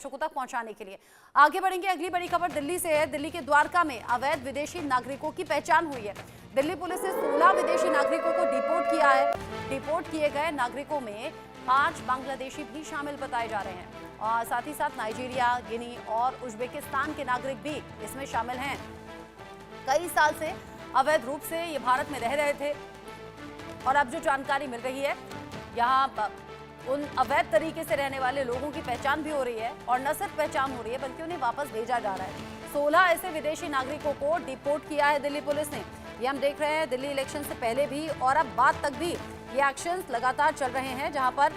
दर्शकों तक पहुंचाने के लिए आगे बढ़ेंगे। अगली बड़ी खबर दिल्ली से है। दिल्ली के द्वारका में अवैध विदेशी नागरिकों की पहचान हुई है। दिल्ली पुलिस ने 16 विदेशी नागरिकों को डिपोर्ट किया है। डिपोर्ट किए गए नागरिकों में 5 बांग्लादेशी भी शामिल बताए जा रहे हैं और साथ ही साथ नाइजीरिया, गिनी और उज्बेकिस्तान के नागरिक भी इसमें शामिल हैं। कई साल से अवैध रूप से ये भारत में रह रहे थे और अब जो जानकारी मिल रही है, यहाँ उन अवैध तरीके से रहने वाले लोगों की पहचान भी हो रही है और न सिर्फ पहचान हो रही है बल्कि उन्हें वापस भेजा जा रहा है। 16 ऐसे विदेशी नागरिकों को डिपोर्ट किया है दिल्ली पुलिस ने। ये हम देख रहे हैं दिल्ली इलेक्शन से पहले भी और अब बाद तक भी ये एक्शंस लगातार चल रहे हैं, जहां पर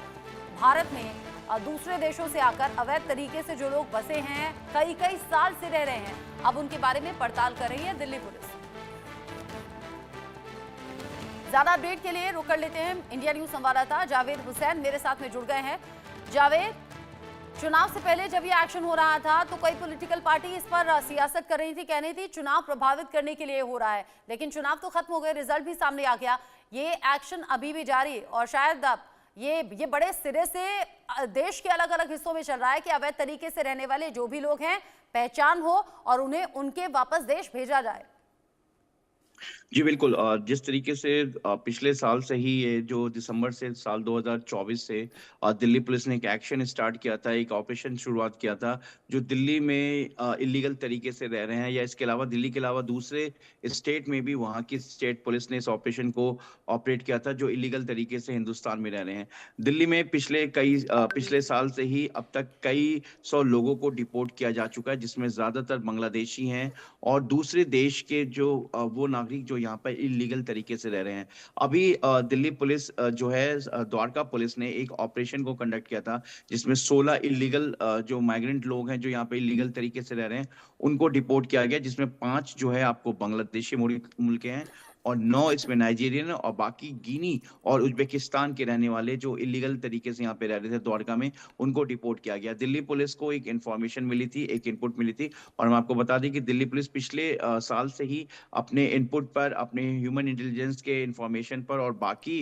भारत में दूसरे देशों से आकर अवैध तरीके से जो लोग बसे हैं, कई साल से रह रहे हैं, अब उनके बारे में पड़ताल कर रही है दिल्ली पुलिस। ज्यादा अपडेट के लिए रुक कर लेते हैं इंडिया न्यूज संवाददाता जावेद हुसैन मेरे साथ में जुड़ गए हैं। जावेद, चुनाव से पहले जब ये एक्शन हो रहा था तो कई पॉलिटिकल पार्टी इस पर सियासत कर रही थी, कह रही थी चुनाव प्रभावित करने के लिए हो रहा है, लेकिन चुनाव तो खत्म हो गए, रिजल्ट भी सामने आ गया, ये एक्शन अभी भी जारी और शायद ये बड़े सिरे से देश के अलग अलग हिस्सों में चल रहा है कि अवैध तरीके से रहने वाले जो भी लोग हैं पहचान हो और उन्हें उनके वापस देश भेजा जाए। जी बिल्कुल, जिस तरीके से पिछले साल से ही ये जो दिसंबर से साल 2024 से दिल्ली पुलिस ने एक एक्शन स्टार्ट किया था, एक ऑपरेशन शुरुआत किया था जो दिल्ली में इलीगल तरीके से रह रहे हैं या इसके अलावा दिल्ली के अलावा दूसरे स्टेट में भी वहाँ की स्टेट पुलिस ने इस ऑपरेशन को ऑपरेट किया था जो इलीगल तरीके से हिंदुस्तान में रह रहे हैं। दिल्ली में पिछले साल से ही अब तक कई सौ लोगों को डिपोर्ट किया जा चुका है, जिसमें ज्यादातर बांग्लादेशी हैं और दूसरे देश के जो वो नागरिक जो यहाँ पर इलीगल तरीके से रह रहे हैं। अभी दिल्ली पुलिस जो है द्वारका पुलिस ने एक ऑपरेशन को कंडक्ट किया था जिसमें 16 इलीगल जो माइग्रेंट लोग हैं जो यहाँ पे इलीगल तरीके से रह रहे हैं उनको डिपोर्ट किया गया, जिसमें 5 जो है आपको बांग्लादेशी मूल के हैं और 9 इसमें नाइजीरियन और बाकी गिनी और उज्बेकिस्तान के रहने वाले जो इलीगल तरीके से यहाँ पे रह रहे थे द्वारका में, उनको डिपोर्ट किया गया। दिल्ली पुलिस को एक इन्फॉर्मेशन मिली थी, एक इनपुट मिली थी और हम आपको बता दें कि दिल्ली पुलिस पिछले साल से ही अपने इनपुट पर, अपने ह्यूमन इंटेलिजेंस के इंफॉर्मेशन पर और बाकी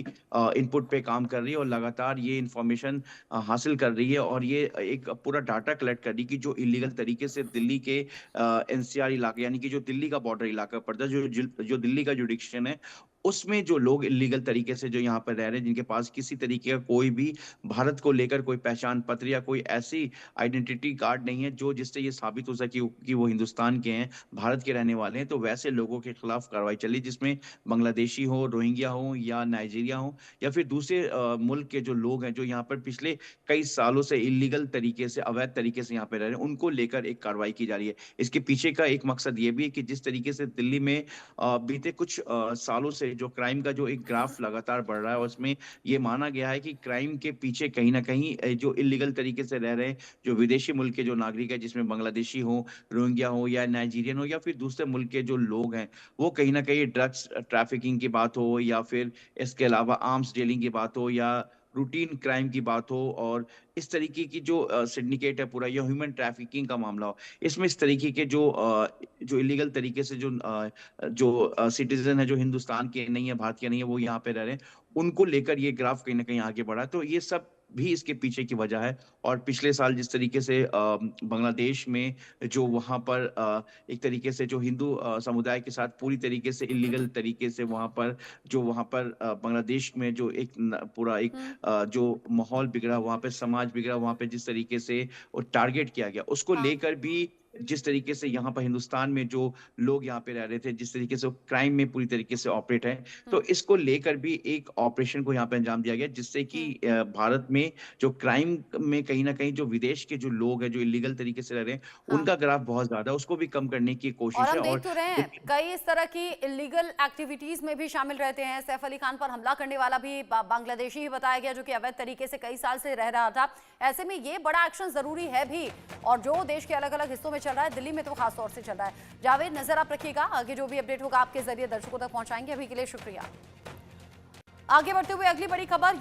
इनपुट पे काम कर रही है और लगातार ये इंफॉर्मेशन हासिल कर रही है और ये एक पूरा डाटा कलेक्ट कर रही है कि जो इलीगल तरीके से दिल्ली के एनसीआर इलाके यानी कि जो दिल्ली का बॉर्डर इलाका पड़ता है, जो दिल्ली का जुडिक्शन है, उसमें जो लोग इलीगल तरीके से जो यहाँ पर रह रहे हैं, जिनके पास किसी तरीके का कोई भी भारत को लेकर कोई पहचान पत्र या कोई ऐसी आइडेंटिटी कार्ड नहीं है जो जिससे ये साबित हो सके कि वो हिंदुस्तान के हैं, भारत के रहने वाले हैं, तो वैसे लोगों के खिलाफ कार्रवाई चली, जिसमें बांग्लादेशी हो, रोहिंग्या हो या नाइजीरिया हो या फिर दूसरे मुल्क के जो लोग हैं जो यहाँ पर पिछले कई सालों से इलीगल तरीके से, अवैध तरीके से यहाँ पे रह रहे हैं, उनको लेकर एक कार्रवाई की जा रही है। इसके पीछे का एक मकसद ये भी है कि जिस तरीके से दिल्ली में बीते कुछ सालों से जो क्राइम का जो एक ग्राफ लगातार बढ़ रहा है, उसमें ये माना गया है कि क्राइम के पीछे कहीं ना कहीं जो इलीगल तरीके से रह रहे हैं जो विदेशी मुल्क के जो नागरिक है, जिसमें बांग्लादेशी हो, रोहिंग्या हो या नाइजीरियन हो या फिर दूसरे मुल्क के जो लोग हैं, वो कहीं ना कहीं ड्रग्स ट्रैफिकिंग की बात हो या फिर इसके अलावा आर्म्स डीलिंग की बात हो या रूटीन क्राइम की बात हो और इस तरीके की जो सिंडिकेट है पूरा या ह्यूमन ट्रैफिकिंग का मामला हो, इसमें इस तरीके के जो इलीगल तरीके से जो सिटीजन है जो हिंदुस्तान के नहीं है, भारत के नहीं है, वो यहाँ पे रह रहे हैं, उनको लेकर ये ग्राफ कहीं ना कहीं आगे बढ़ा। तो ये सब भी इसके पीछे की वजह है। और पिछले साल जिस तरीके से बांग्लादेश में जो वहां पर एक तरीके से जो हिंदू समुदाय के साथ पूरी तरीके से इलीगल तरीके से वहां पर बांग्लादेश में जो एक पूरा एक जो माहौल बिगड़ा, वहां पे समाज बिगड़ा, वहां पे जिस तरीके से टारगेट किया गया, उसको हाँ। लेकर भी जिस तरीके से यहाँ पर हिंदुस्तान में जो लोग यहाँ पे रह रहे थे, जिस तरीके से क्राइम में पूरी तरीके से ऑपरेट है, तो इसको लेकर भी एक ऑपरेशन को यहाँ पे अंजाम दिया गया, जिससे कि भारत में जो क्राइम में कहीं ना कहीं जो विदेश के जो लोग हैं जो इलीगल तरीके से रह रहे हैं, हाँ। उनका ग्राफ बहुत ज्यादा है, उसको भी कम करने की और कोशिश है। हम देख और तो रहे हैं कई इस तरह की इलीगल एक्टिविटीज में भी शामिल रहते हैं। सैफ अली खान पर हमला करने वाला भी बांग्लादेशी ही बताया गया जो कि अवैध तरीके से कई साल से रह रहा था। ऐसे में ये बड़ा एक्शन जरूरी है भी और जो देश के अलग अलग हिस्सों में चल रहा है, दिल्ली में तो खास तौर से चल रहा है। जावेद, नजर आप रखिएगा, आगे जो भी अपडेट होगा आपके जरिए दर्शकों तक पहुंचाएंगे। अभी के लिए शुक्रिया। आगे बढ़ते हुए अगली बड़ी खबर